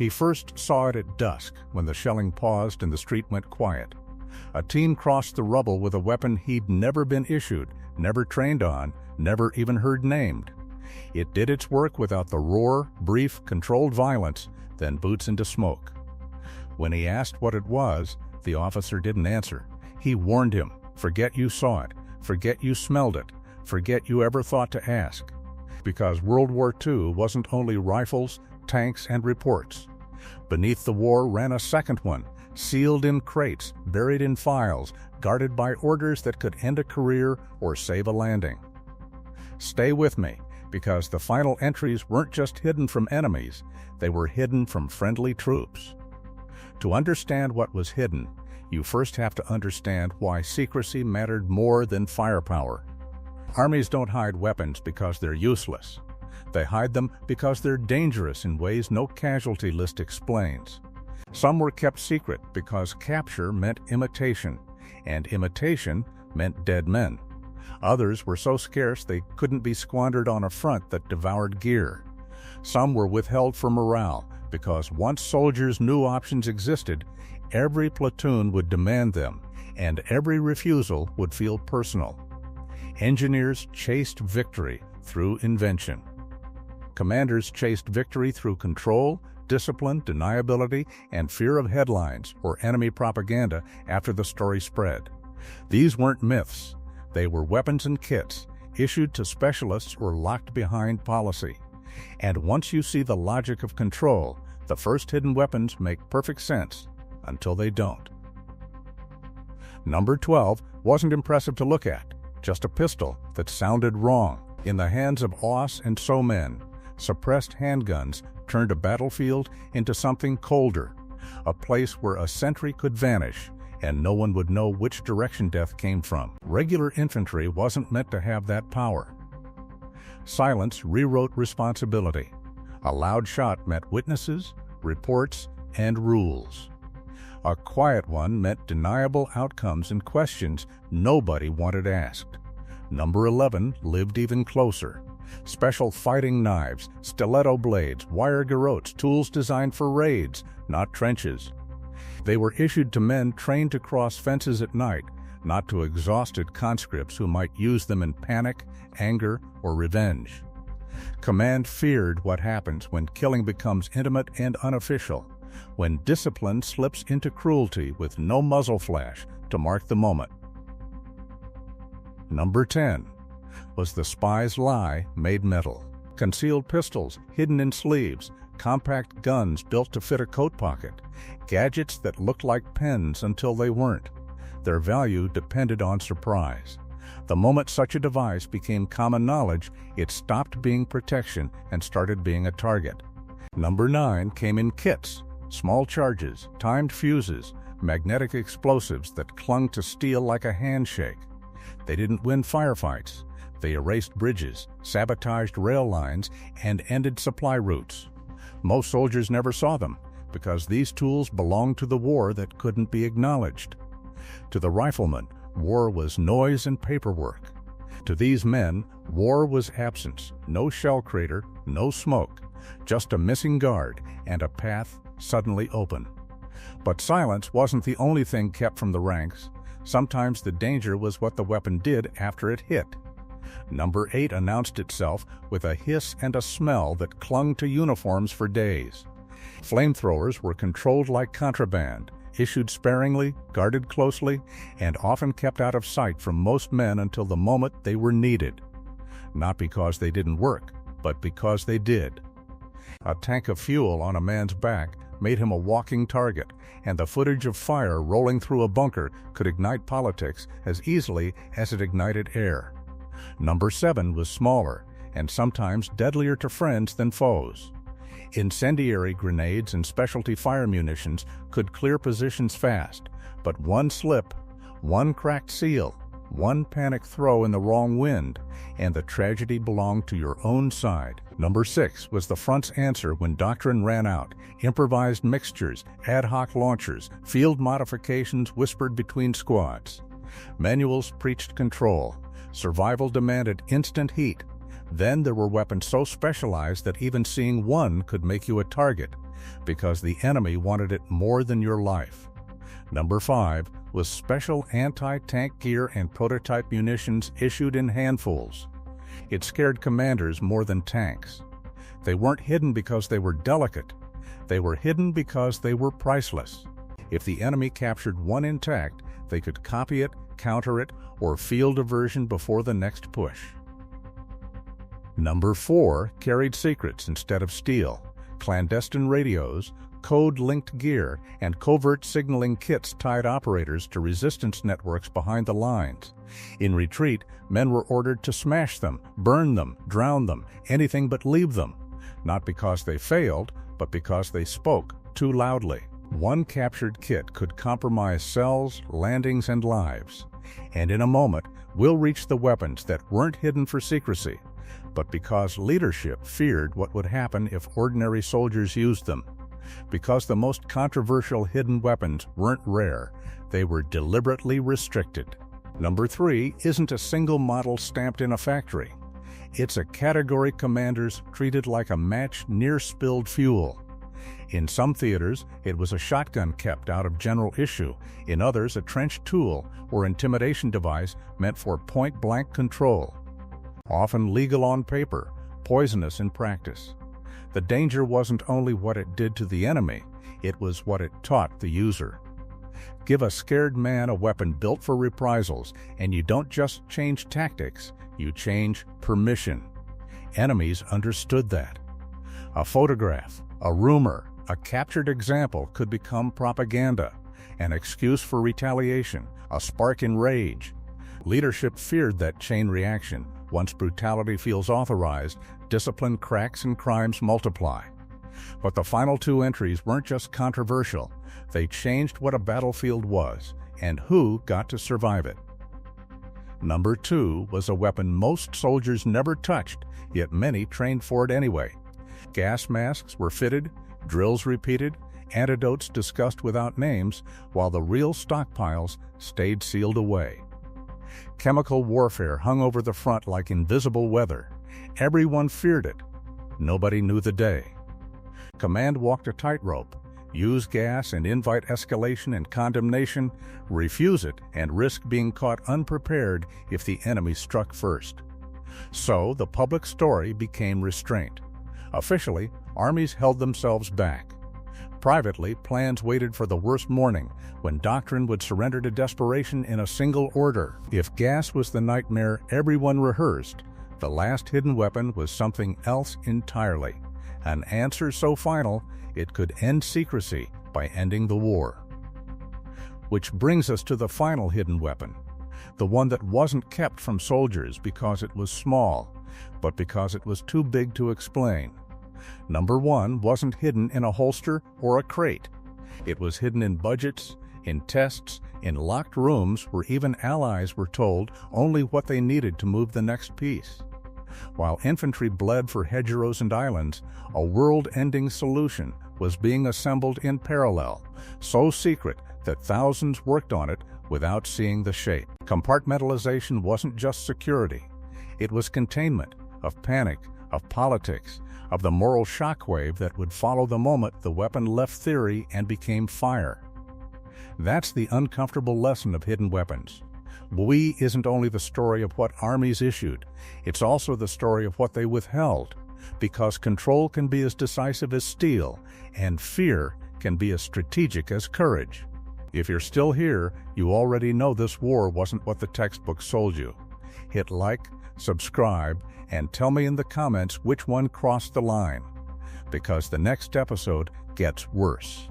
He first saw it at dusk, when the shelling paused and the street went quiet. A team crossed the rubble with a weapon he'd never been issued, never trained on, never even heard named. It did its work without the roar, brief, controlled violence, then boots into smoke. When he asked what it was, the officer didn't answer. He warned him, "Forget you saw it, forget you smelled it, forget you ever thought to ask." Because World War II wasn't only rifles, tanks, and reports. Beneath the war ran a second one, sealed in crates, buried in files, guarded by orders that could end a career or save a landing. Stay with me, because the final entries weren't just hidden from enemies, they were hidden from friendly troops. To understand what was hidden, you first have to understand why secrecy mattered more than firepower. Armies don't hide weapons because they're useless. They hide them because they're dangerous in ways no casualty list explains. Some were kept secret because capture meant imitation, and imitation meant dead men. Others were so scarce they couldn't be squandered on a front that devoured gear. Some were withheld for morale, because once soldiers knew options existed, every platoon would demand them, and every refusal would feel personal. Engineers chased victory through invention. Commanders chased victory through control, discipline, deniability, and fear of headlines or enemy propaganda after the story spread. These weren't myths. They were weapons and kits, issued to specialists or locked behind policy. And once you see the logic of control, the first hidden weapons make perfect sense, until they don't. Number 12 wasn't impressive to look at, just a pistol that sounded wrong. In the hands of OSS and SO men, suppressed handguns turned a battlefield into something colder, a place where a sentry could vanish and no one would know which direction death came from. Regular infantry wasn't meant to have that power. Silence rewrote responsibility. A loud shot meant witnesses, reports, and rules. A quiet one meant deniable outcomes and questions nobody wanted asked. Number 11 lived even closer. Special fighting knives, stiletto blades, wire garrotes, tools designed for raids, not trenches. They were issued to men trained to cross fences at night, not to exhausted conscripts who might use them in panic, anger, or revenge. Command feared what happens when killing becomes intimate and unofficial, when discipline slips into cruelty with no muzzle flash to mark the moment. Number 10 was the spy's lie made metal. Concealed pistols hidden in sleeves, compact guns built to fit a coat pocket, gadgets that looked like pens until they weren't. Their value depended on surprise. The moment such a device became common knowledge, it stopped being protection and started being a target. Number 9 came in kits, small charges, timed fuses, magnetic explosives that clung to steel like a handshake. They didn't win firefights. They erased bridges, sabotaged rail lines, and ended supply routes. Most soldiers never saw them, because these tools belonged to the war that couldn't be acknowledged. To the rifleman, war was noise and paperwork. To these men, war was absence, no shell crater, no smoke, just a missing guard and a path suddenly open. But silence wasn't the only thing kept from the ranks. Sometimes the danger was what the weapon did after it hit. Number 8 announced itself with a hiss and a smell that clung to uniforms for days. Flamethrowers were controlled like contraband, issued sparingly, guarded closely, and often kept out of sight from most men until the moment they were needed. Not because they didn't work, but because they did. A tank of fuel on a man's back made him a walking target, and the footage of fire rolling through a bunker could ignite politics as easily as it ignited air. Number 7 was smaller, and sometimes deadlier to friends than foes. Incendiary grenades and specialty fire munitions could clear positions fast, but one slip, one cracked seal, one panic throw in the wrong wind, and the tragedy belonged to your own side. Number 6 was the front's answer when doctrine ran out. Improvised mixtures, ad hoc launchers, field modifications whispered between squads. Manuals preached control. Survival demanded instant heat. Then there were weapons so specialized that even seeing one could make you a target. because the enemy wanted it more than your life. Number 5 was special anti-tank gear and prototype munitions issued in handfuls. It scared commanders more than tanks. They weren't hidden because they were delicate. They were hidden because they were priceless. If the enemy captured one intact, they could copy it, counter it, or field a version before the next push. Number 4 carried secrets instead of steel, clandestine radios, code-linked gear, and covert signaling kits tied operators to resistance networks behind the lines. In retreat, men were ordered to smash them, burn them, drown them, anything but leave them, not because they failed, but because they spoke too loudly. One captured kit could compromise cells, landings, and lives. And in a moment, we'll reach the weapons that weren't hidden for secrecy, but because leadership feared what would happen if ordinary soldiers used them. Because the most controversial hidden weapons weren't rare, they were deliberately restricted. Number 3 isn't a single model stamped in a factory. It's a category commanders treated like a match near spilled fuel. In some theaters, it was a shotgun kept out of general issue. In others, a trench tool or intimidation device meant for point-blank control. Often legal on paper, poisonous in practice. The danger wasn't only what it did to the enemy, it was what it taught the user. Give a scared man a weapon built for reprisals, and you don't just change tactics, you change permission. Enemies understood that. A photograph, a rumor, a captured example could become propaganda, an excuse for retaliation, a spark in rage. Leadership feared that chain reaction. Once brutality feels authorized, discipline cracks and crimes multiply. But the final 2 entries weren't just controversial. They changed what a battlefield was and who got to survive it. Number 2 was a weapon most soldiers never touched, yet many trained for it anyway. Gas masks were fitted, drills repeated, antidotes discussed without names, while the real stockpiles stayed sealed away. Chemical warfare hung over the front like invisible weather. Everyone feared it. Nobody knew the day. Command walked a tightrope. Use gas and invite escalation and condemnation, refuse it and risk being caught unprepared if the enemy struck first. So the public story became restraint. Officially, armies held themselves back. Privately, plans waited for the worst morning, when doctrine would surrender to desperation in a single order. If gas was the nightmare everyone rehearsed, the last hidden weapon was something else entirely. An answer so final, it could end secrecy by ending the war. Which brings us to the final hidden weapon, the one that wasn't kept from soldiers because it was small, but because it was too big to explain. Number 1 wasn't hidden in a holster or a crate. It was hidden in budgets, in tests, in locked rooms where even allies were told only what they needed to move the next piece. While infantry bled for hedgerows and islands, a world-ending solution was being assembled in parallel, so secret that thousands worked on it without seeing the shape. Compartmentalization wasn't just security. It was containment of panic, of politics, of the moral shockwave that would follow the moment the weapon left theory and became fire. That's the uncomfortable lesson of hidden weapons. WWII isn't only the story of what armies issued, it's also the story of what they withheld, because control can be as decisive as steel, and fear can be as strategic as courage. If you're still here, you already know this war wasn't what the textbook sold you. Hit like, subscribe, and tell me in the comments which one crossed the line, because the next episode gets worse.